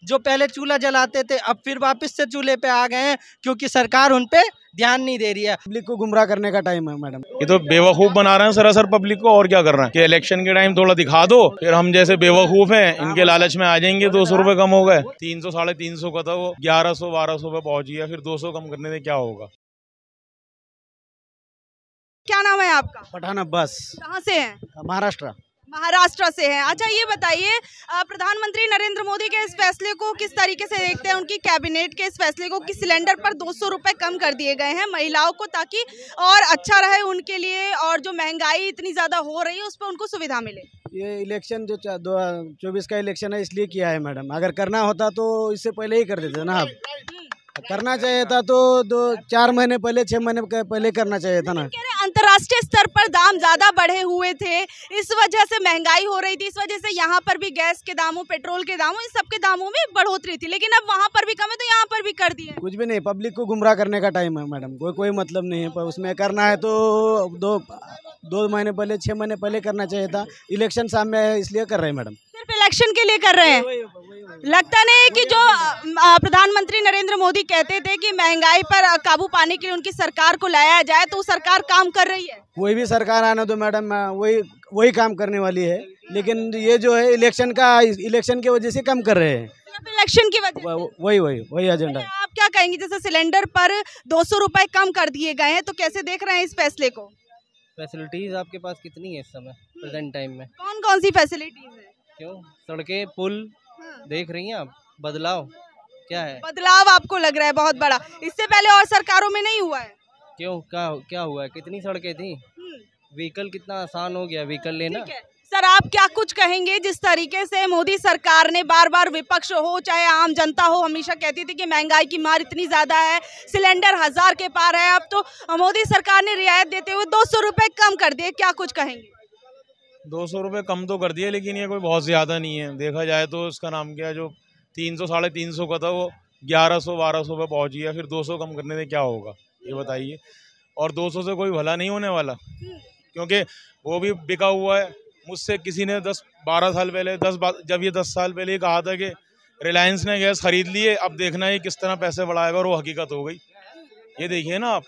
जो पहले चूल्हा जलाते थे अब फिर वापस से चूल्हे पे आ गए हैं, क्योंकि सरकार उन पे ध्यान नहीं दे रही है। पब्लिक को गुमराह करने का टाइम है मैडम। ये तो बेवकूफ बना रहे हैं सरासर पब्लिक को, और क्या कर रहे हैं कि इलेक्शन के टाइम थोड़ा दिखा दो, फिर हम जैसे बेवकूफ हैं इनके लालच में आ जाएंगे। 200 रुपए कम हो गए, 300 350 का था वो 1100 1200 पे पहुंच गया, फिर 200 कम करने से क्या होगा। क्या नाम है आपका? पठान अब्बास। कहाँ से हैं? महाराष्ट्र। महाराष्ट्र से हैं। अच्छा ये बताइए, प्रधानमंत्री नरेंद्र मोदी के इस फैसले को किस तरीके से देखते हैं? उनकी कैबिनेट के इस फैसले को कि सिलेंडर पर 200 रुपए कम कर दिए गए हैं महिलाओं को, ताकि और अच्छा रहे उनके लिए, और जो महंगाई इतनी ज्यादा हो रही है उस पर उनको सुविधा मिले। ये इलेक्शन जो 2024 का इलेक्शन है इसलिए किया है मैडम। अगर करना होता तो इससे पहले ही कर देते ना। आप करना चाहिए था तो 4 महीने पहले 6 महीने पहले करना चाहिए था ना। अंतर्राष्ट्रीय स्तर पर दाम ज्यादा बढ़े हुए थे, इस वजह से महंगाई हो रही थी, इस वजह से यहाँ पर भी गैस के दामों, पेट्रोल के दामों, इन सबके दामों में बढ़ोतरी थी, लेकिन अब वहाँ पर भी कम है तो यहाँ पर भी कर दिए। कुछ भी नहीं, पब्लिक को गुमराह करने का टाइम है मैडम। कोई मतलब नहीं है, पर उसमें करना है तो 2 महीने पहले 6 महीने पहले करना चाहिए था। इलेक्शन सामने है इसलिए कर रहे हैं मैडम। सिर्फ इलेक्शन के लिए कर रहे हैं? लगता नहीं कि जो प्रधानमंत्री नरेंद्र मोदी कहते थे कि महंगाई पर काबू पाने के लिए उनकी सरकार को लाया जाए, तो सरकार काम कर रही है? कोई भी सरकार आना तो मैडम वही काम करने वाली है, लेकिन ये जो है इलेक्शन की वजह से कम कर रहे हैं। इलेक्शन की वजह वही एजेंडा। आप क्या कहेंगे, जैसे सिलेंडर पर 200 रुपए कम कर दिए गए हैं, तो कैसे देख रहे हैं इस फैसले को? फैसिलिटीज आपके पास कितनी है इस समय प्रेजेंट टाइम में? कौन कौन सी फैसिलिटीज है? क्यों, सड़कें पुल देख रही हैं आप? बदलाव क्या है? बदलाव आपको लग रहा है बहुत बड़ा, इससे पहले और सरकारों में नहीं हुआ है? क्यों, क्या हुआ है? कितनी सड़कें थी, व्हीकल कितना आसान हो गया व्हीकल लेना। सर आप क्या कुछ कहेंगे, जिस तरीके से मोदी सरकार ने बार बार, विपक्ष हो चाहे आम जनता हो, हमेशा कहती थी कि महंगाई की मार इतनी ज्यादा है, सिलेंडर 1000 के पार है, अब तो मोदी सरकार ने रियायत देते हुए 200 रुपए कम कर दिए, क्या कुछ कहेंगे? 200 रुपये कम तो कर दिए, लेकिन ये कोई बहुत ज़्यादा नहीं है। देखा जाए तो इसका नाम क्या, जो 300 350 का था वो 1100 1200 पे पहुंच गया, फिर 200 कम करने से क्या होगा ये बताइए। और 200 से कोई भला नहीं होने वाला, क्योंकि वो भी बिका हुआ है। मुझसे किसी ने 10-12 साल पहले जब ये 10 साल पहले ही कहा था कि रिलायंस ने गैस खरीद लिए, अब देखना ही किस तरह पैसे बढ़ाएगा, और वो हकीकत हो गई। ये देखिए ना आप,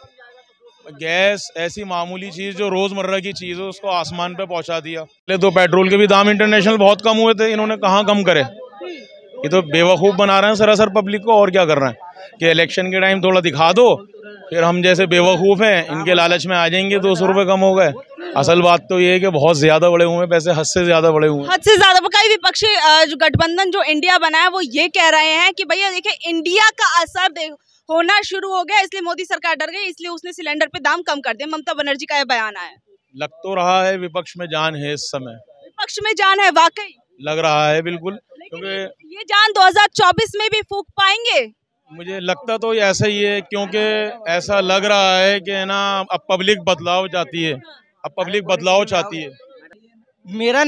गैस ऐसी मामूली चीज़ जो रोज़मर्रा की चीज़ है उसको आसमान पे पहुंचा दिया। पहले तो पेट्रोल के भी दाम इंटरनेशनल बहुत कम हुए थे, इन्होंने कहाँ कम करे। ये तो बेवकूफ़ बना रहे हैं सरासर पब्लिक को, और क्या कर रहे हैं कि इलेक्शन के टाइम थोड़ा दिखा दो, फिर हम जैसे बेवकूफ़ हैं इनके लालच में आ जाएंगे। 200 रुपये कम हो गए। असल बात तो ये है कि बहुत ज़्यादा बढ़े हुए हैं पैसे, हद से ज़्यादा बढ़े हुए हैं। हद से ज़्यादा। कई विपक्षी जो गठबंधन जो इंडिया बना है वो ये कह रहे हैं कि भैया देखिए इंडिया का असर होना शुरू हो गया, इसलिए मोदी सरकार डर गई, इसलिए उसने सिलेंडर पे दाम कम कर दिए। ममता बनर्जी का यह बयान आया। लग तो रहा है विपक्ष में जान है इस समय। विपक्ष में जान है, वाकई लग रहा है बिल्कुल, क्योंकि ये जान 2024 में भी फूंक पाएंगे। मुझे लगता तो ऐसा ही है, क्योंकि ऐसा लग रहा है कि ना अब पब्लिक बदलाव चाहती है, अब पब्लिक बदलाव चाहती है। मेरा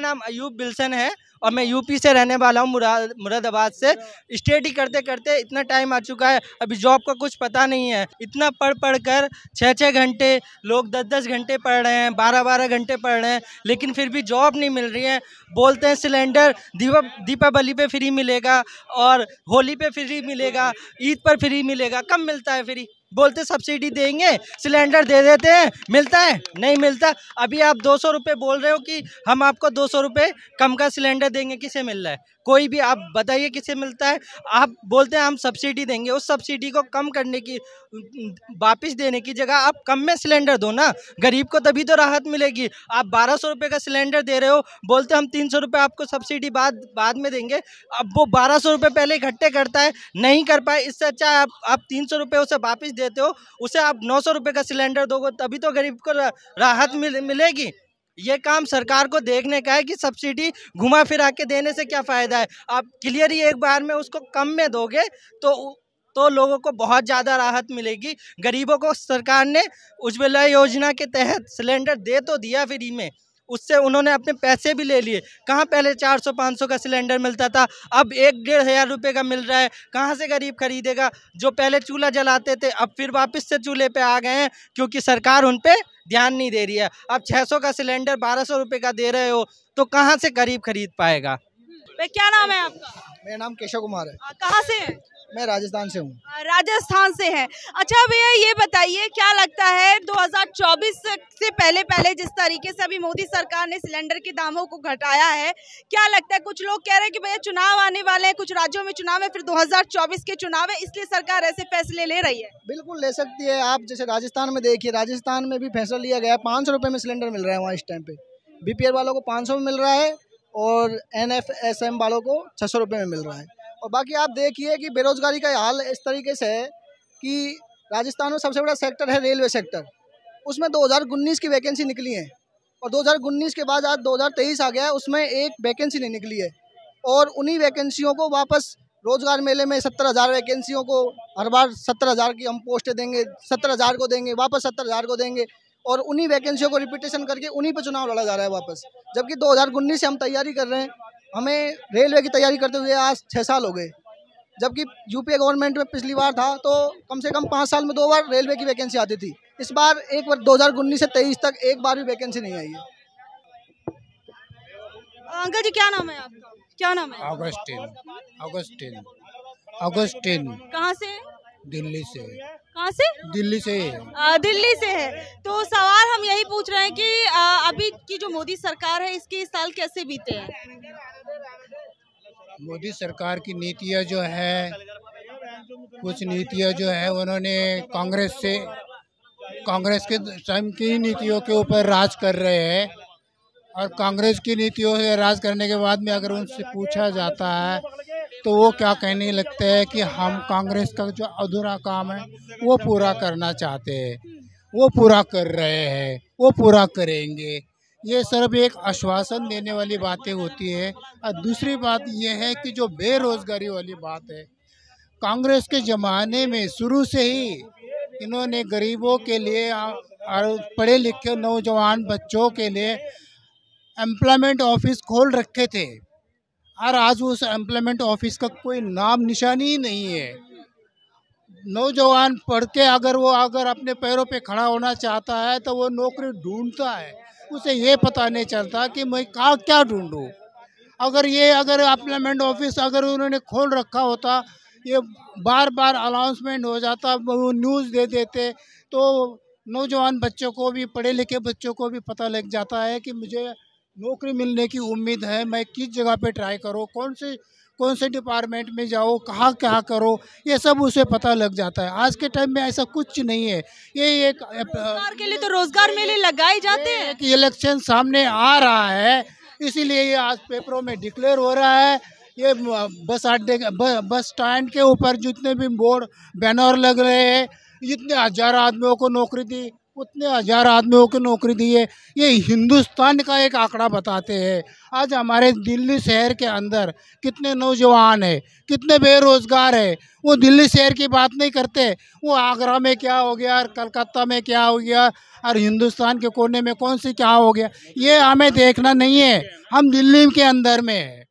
नाम अयूब बिल्सन है और मैं यूपी से रहने वाला हूँ, मुरादाबाद से। स्टडी करते करते इतना टाइम आ चुका है, अभी जॉब का कुछ पता नहीं है। इतना पढ़ कर 6-6 घंटे, लोग 10-10 घंटे पढ़ रहे हैं, 12-12 घंटे पढ़ रहे हैं, लेकिन फिर भी जॉब नहीं मिल रही है। बोलते हैं सिलेंडर दीपावली पे फ्री मिलेगा और होली पे फ्री मिलेगा, ईद पर फ्री मिलेगा। कब मिलता है फ्री? बोलते सब्सिडी देंगे, सिलेंडर दे देते हैं, मिलता है? नहीं मिलता। अभी आप 200 रुपये बोल रहे हो कि हम आपको 200 रुपये कम का सिलेंडर देंगे, किसे मिल रहा है? कोई भी आप बताइए किसे मिलता है? आप बोलते हैं हम सब्सिडी देंगे, उस सब्सिडी को कम करने की, वापस देने की जगह आप कम में सिलेंडर दो ना, गरीब को तभी तो राहत मिलेगी। आप 1200 रुपये का सिलेंडर दे रहे हो, बोलते हम 300 रुपये आपको सब्सिडी बाद में देंगे। अब वो 1200 रुपये पहले इकट्ठे करता है, नहीं कर पाए, इससे अच्छा आप 300 रुपये उसे वापस देते हो, उसे आप 900 रुपये का सिलेंडर दोगे, तभी तो गरीब को राहत मिलेगी। ये काम सरकार को देखने का है कि सब्सिडी घुमा फिरा के देने से क्या फ़ायदा है। आप क्लियर ही एक बार में उसको कम में दोगे तो लोगों को बहुत ज़्यादा राहत मिलेगी। गरीबों को सरकार ने उज्ज्वला योजना के तहत सिलेंडर दे तो दिया फ्री में, उससे उन्होंने अपने पैसे भी ले लिए। कहाँ पहले 400-500 का सिलेंडर मिलता था, अब 1-1.5 रुपये का मिल रहा है। कहाँ से गरीब खरीदेगा? जो पहले चूल्हा जलाते थे अब फिर वापस से चूल्हे पे आ गए हैं, क्योंकि सरकार उन पे ध्यान नहीं दे रही है। अब 600 का सिलेंडर 1200 रुपये का दे रहे हो, तो कहाँ से गरीब खरीद पाएगा? क्या नाम है आपका? मेरा मेरा नाम केशव कुमार है। कहाँ से हैं? मैं राजस्थान से हूँ। राजस्थान से हैं। अच्छा भैया ये बताइए क्या लगता है 2024 से पहले पहले जिस तरीके से अभी मोदी सरकार ने सिलेंडर के दामों को घटाया है, क्या लगता है? कुछ लोग कह रहे हैं कि भैया चुनाव आने वाले हैं, कुछ राज्यों में चुनाव है, फिर 2024 के चुनाव है, इसलिए सरकार ऐसे फैसले ले रही है। बिल्कुल ले सकती है। आप जैसे राजस्थान में देखिए, राजस्थान में भी फैसला लिया गया है, 500 रुपये में सिलेंडर मिल रहा है वहाँ इस टाइम पे। BPL वालों को 500 में मिल रहा है और NFSM वालों को 600 रुपये में मिल रहा है। और बाकी आप देखिए कि बेरोजगारी का हाल इस तरीके से है कि राजस्थान में सबसे बड़ा सेक्टर है रेलवे सेक्टर, उसमें 2019 की वैकेंसी निकली है और 2019 के बाद आज 2023 आ गया है, उसमें एक वैकेंसी नहीं निकली है। और उन्हीं वैकेंसियों को वापस रोजगार मेले में 70,000 वैकेंसियों को हर बार 70,000 की हम पोस्टें देंगे, 70,000 को देंगे, वापस 70,000 को देंगे और उन्हीं वैकेंसियों को रिपीटेशन करके उन्हीं पे चुनाव लड़ा जा रहा है वापस। जबकि 2019 से हम तैयारी कर रहे हैं, हमें रेलवे की तैयारी करते हुए आज 6 साल हो गए। जबकि यूपीए गवर्नमेंट में पिछली बार था तो कम से कम 5 साल में 2 बार रेलवे की वैकेंसी आती थी। इस बार एक बार 2019 से 23 तक एक बार भी वैकेंसी नहीं आई है। अंकल जी क्या नाम है आपका? क्या नाम है? ऑगस्टिन। ऑगस्टिन। कहाँ से? दिल्ली से। कहाँ से? दिल्ली से। दिल्ली से है। तो सवाल हम यही पूछ रहे हैं कि अभी की जो मोदी सरकार है इसके इस साल कैसे बीते हैं? मोदी सरकार की नीतियाँ जो है, कुछ नीतियाँ जो है उन्होंने कांग्रेस के टाइम की नीतियों के ऊपर राज कर रहे हैं और कांग्रेस की नीतियों से राज करने के बाद में अगर उनसे पूछा जाता है तो वो क्या कहने लगते हैं कि हम कांग्रेस का जो अधूरा काम है वो पूरा करना चाहते हैं, वो पूरा कर रहे हैं, वो पूरा करेंगे। ये सिर्फ एक आश्वासन देने वाली बातें होती है। और दूसरी बात ये है कि जो बेरोजगारी वाली बात है, कांग्रेस के ज़माने में शुरू से ही इन्होंने गरीबों के लिए और पढ़े लिखे नौजवान बच्चों के लिए एम्प्लॉयमेंट ऑफिस खोल रखे थे और आज उस एम्प्लॉयमेंट ऑफिस का कोई नाम निशानी ही नहीं है। नौजवान पढ़ के अगर अपने पैरों पे खड़ा होना चाहता है तो वो नौकरी ढूंढता है, उसे ये पता नहीं चलता कि मैं क्या ढूंढूं। अगर एम्प्लॉयमेंट ऑफिस अगर उन्होंने खोल रखा होता, ये बार बार अनाउंसमेंट हो जाता, वो न्यूज़ दे देते तो नौजवान बच्चों को भी, पढ़े लिखे बच्चों को भी पता लग जाता है कि मुझे नौकरी मिलने की उम्मीद है, मैं किस जगह पे ट्राई करूँ, कौन से डिपार्टमेंट में जाओ, कहाँ क्या करो, ये सब उसे पता लग जाता है। आज के टाइम में ऐसा कुछ नहीं है। ये एक रोजगार के लिए तो रोजगार मेले लगाए जाते हैं कि इलेक्शन सामने आ रहा है, इसीलिए ये आज पेपरों में डिक्लेयर हो रहा है। ये बस स्टैंड के ऊपर जितने भी बोर्ड बैनर लग रहे हैं, जितने 1000 आदमियों को नौकरी दी, उतने 1000 आदमियों को नौकरी दी है, ये हिंदुस्तान का एक आंकड़ा बताते हैं। आज हमारे दिल्ली शहर के अंदर कितने नौजवान हैं, कितने बेरोजगार हैं, वो दिल्ली शहर की बात नहीं करते, वो आगरा में क्या हो गया, कलकत्ता में क्या हो गया और हिंदुस्तान के कोने में कौन सी क्या हो गया, ये हमें देखना नहीं है। हम दिल्ली के अंदर में है।